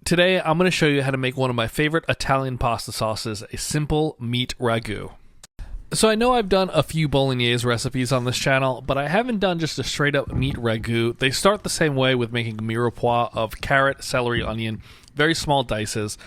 Today, I'm going to show you how to make one of my favorite Italian pasta sauces, a simple meat ragu. So I know I've done a few bolognese recipes on this channel, but I haven't done just a straight up meat ragu. They start the same way with making mirepoix of carrot, celery, onion, very small dices.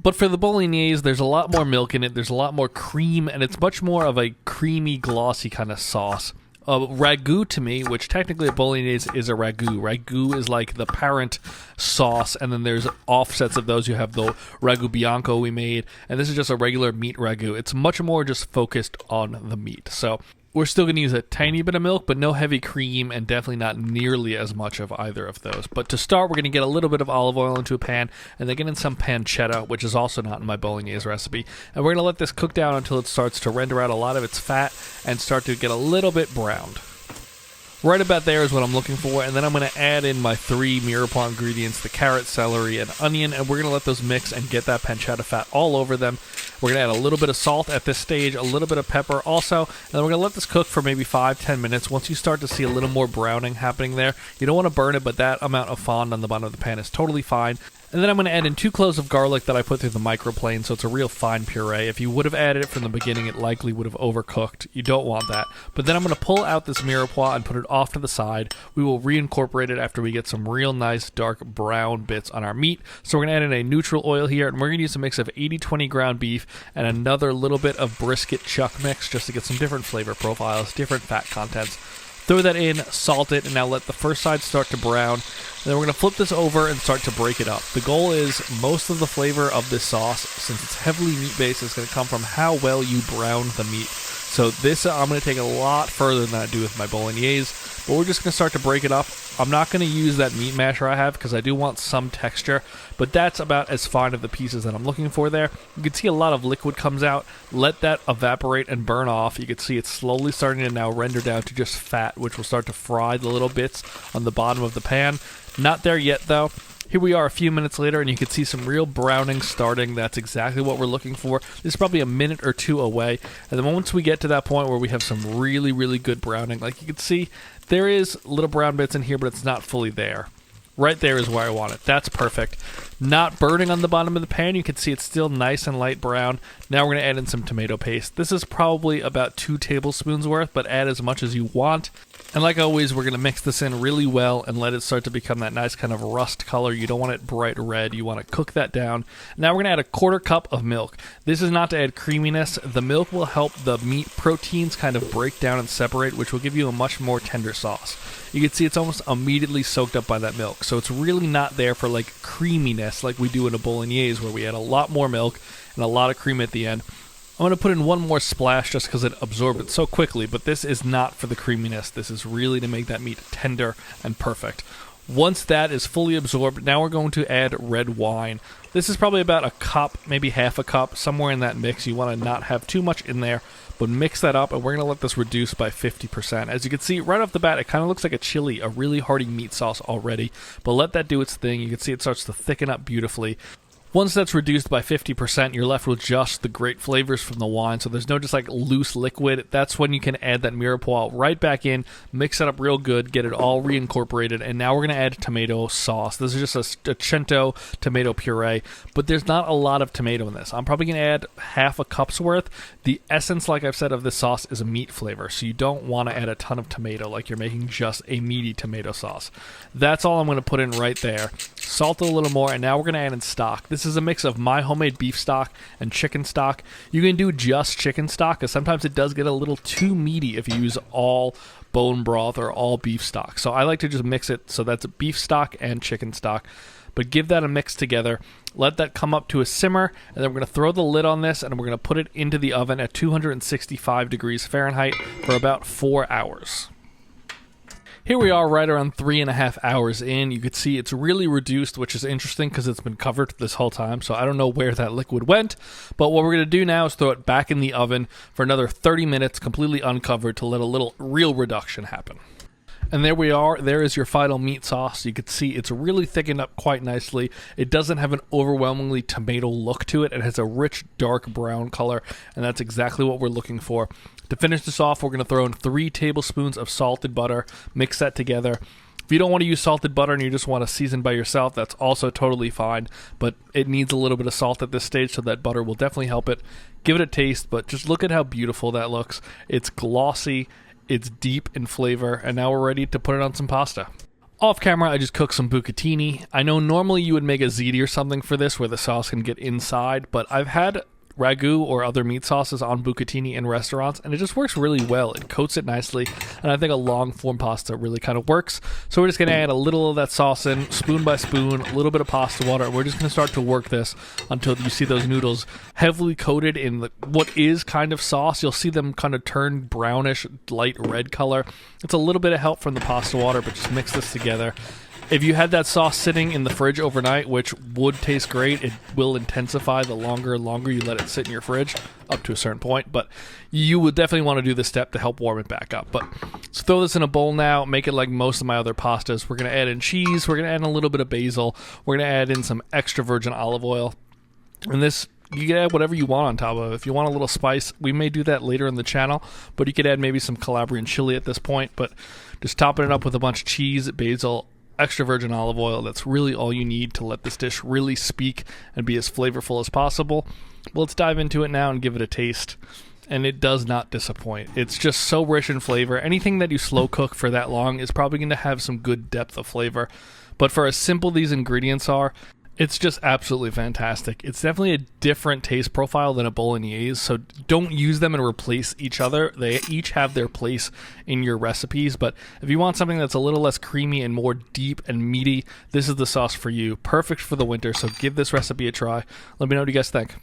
But for the bolognese, there's a lot more milk in it, there's a lot more cream, and it's much more of a creamy, glossy kind of sauce. Ragu to me, which technically a bolognese is a ragu. Ragu is like the parent sauce, and then there's offsets of those. You have the ragu bianco we made, and this is just a regular meat ragu. It's much more just focused on the meat. So we're still going to use a tiny bit of milk, but no heavy cream, and definitely not nearly as much of either of those. But to start, we're going to get a little bit of olive oil into a pan, and then get in some pancetta, which is also not in my bolognese recipe. And we're going to let this cook down until it starts to render out a lot of its fat and start to get a little bit browned. Right about there is what I'm looking for, and then I'm going to add in my 3 mirepoix ingredients, the carrot, celery, and onion, and we're going to let those mix and get that pancetta fat all over them. We're going to add a little bit of salt at this stage, a little bit of pepper also, and then we're going to let this cook for maybe 5-10 minutes. Once you start to see a little more browning happening there, you don't want to burn it, but that amount of fond on the bottom of the pan is totally fine. And then I'm going to add in 2 cloves of garlic that I put through the microplane, so it's a real fine puree. If you would have added it from the beginning, it likely would have overcooked. You don't want that. But then I'm going to pull out this mirepoix and put it off to the side. We will reincorporate it after we get some real nice dark brown bits on our meat. So we're going to add in a neutral oil here, and we're going to use a mix of 80-20 ground beef and another little bit of brisket chuck mix just to get some different flavor profiles, different fat contents. Throw that in, salt it, and now let the first side start to brown. And then we're going to flip this over and start to break it up. The goal is most of the flavor of this sauce, since it's heavily meat-based, is going to come from how well you brown the meat. So this I'm going to take a lot further than I do with my bolognese, but we're just going to start to break it up. I'm not going to use that meat masher I have because I do want some texture, but that's about as fine of the pieces that I'm looking for there. You can see a lot of liquid comes out. Let that evaporate and burn off. You can see it's slowly starting to now render down to just fat, which will start to fry the little bits on the bottom of the pan. Not there yet though. Here we are a few minutes later, and you can see some real browning starting. That's exactly what we're looking for. This is probably a minute or 2 away. And then once we get to that point where we have some really, really good browning, like you can see, there is little brown bits in here, but it's not fully there. Right there is where I want it. That's perfect. Not burning on the bottom of the pan. You can see it's still nice and light brown. Now we're going to add in some tomato paste. This is probably about 2 tablespoons worth, but add as much as you want. And like always, we're going to mix this in really well and let it start to become that nice kind of rust color. You don't want it bright red. You want to cook that down. Now we're going to add a 1/4 cup of milk. This is not to add creaminess. The milk will help the meat proteins kind of break down and separate, which will give you a much more tender sauce. You can see it's almost immediately soaked up by that milk. So it's really not there for like creaminess like we do in a bolognese where we add a lot more milk and a lot of cream at the end. I'm going to put in 1 more splash just because it absorbed it so quickly, but this is not for the creaminess. This is really to make that meat tender and perfect. Once that is fully absorbed, now we're going to add red wine. This is probably about a cup, maybe half a cup, somewhere in that mix. You want to not have too much in there, but mix that up, and we're going to let this reduce by 50%. As you can see, right off the bat, it kind of looks like a chili, a really hearty meat sauce already, but let that do its thing. You can see it starts to thicken up beautifully. Once that's reduced by 50%, you're left with just the great flavors from the wine, so there's no just like loose liquid. That's when you can add that mirepoix right back in, mix it up real good, get it all reincorporated, and now we're going to add tomato sauce. This is just a cento tomato puree, but there's not a lot of tomato in this. I'm probably going to add half a cup's worth. The essence, like I've said, of this sauce is a meat flavor, so you don't want to add a ton of tomato like you're making just a meaty tomato sauce. That's all I'm going to put in right there. Salt it a little more, and now we're going to add in stock. This is a mix of my homemade beef stock and chicken stock. You can do just chicken stock because sometimes it does get a little too meaty if you use all bone broth or all beef stock. So I like to just mix it so that's beef stock and chicken stock. But give that a mix together. Let that come up to a simmer, and then we're going to throw the lid on this, and we're going to put it into the oven at 265 degrees Fahrenheit for about 4 hours. Here we are right around 3.5 hours in. You can see it's really reduced, which is interesting because it's been covered this whole time, so I don't know where that liquid went. But what we're going to do now is throw it back in the oven for another 30 minutes, completely uncovered, to let a little real reduction happen. And there we are. There is your final meat sauce. You can see it's really thickened up quite nicely. It doesn't have an overwhelmingly tomato look to it. It has a rich, dark brown color, and that's exactly what we're looking for. To finish this off, we're going to throw in 3 tablespoons of salted butter, mix that together. If you don't want to use salted butter and you just want to season by yourself, that's also totally fine, but it needs a little bit of salt at this stage, so that butter will definitely help it. Give it a taste, but just look at how beautiful that looks. It's glossy, it's deep in flavor, and now we're ready to put it on some pasta. Off camera, I just cooked some bucatini. I know normally you would make a ziti or something for this where the sauce can get inside, but I've had ragu or other meat sauces on bucatini in restaurants, and it just works really well. It coats it nicely, and I think a long form pasta really kind of works. So we're just going to add a little of that sauce in, spoon by spoon, a little bit of pasta water, and we're just going to start to work this until you see those noodles heavily coated in what is kind of sauce. You'll see them kind of turn brownish, light red color. It's a little bit of help from the pasta water, but just mix this together. If you had that sauce sitting in the fridge overnight, which would taste great, it will intensify the longer and longer you let it sit in your fridge, up to a certain point, but you would definitely want to do this step to help warm it back up. But let's throw this in a bowl now, make it like most of my other pastas. We're going to add in cheese, we're going to add in a little bit of basil, we're going to add in some extra virgin olive oil, and this you can add whatever you want on top of it. If you want a little spice, we may do that later in the channel, but you could add maybe some Calabrian chili at this point, but just topping it up with a bunch of cheese, basil, extra virgin olive oil. That's really all you need to let this dish really speak and be as flavorful as possible. Well, let's dive into it now and give it a taste. And it does not disappoint. It's just so rich in flavor. Anything that you slow cook for that long is probably going to have some good depth of flavor. But for as simple these ingredients are, it's just absolutely fantastic. It's definitely a different taste profile than a bolognese, so don't use them and replace each other. They each have their place in your recipes, but if you want something that's a little less creamy and more deep and meaty, this is the sauce for you. Perfect for the winter, so give this recipe a try. Let me know what you guys think.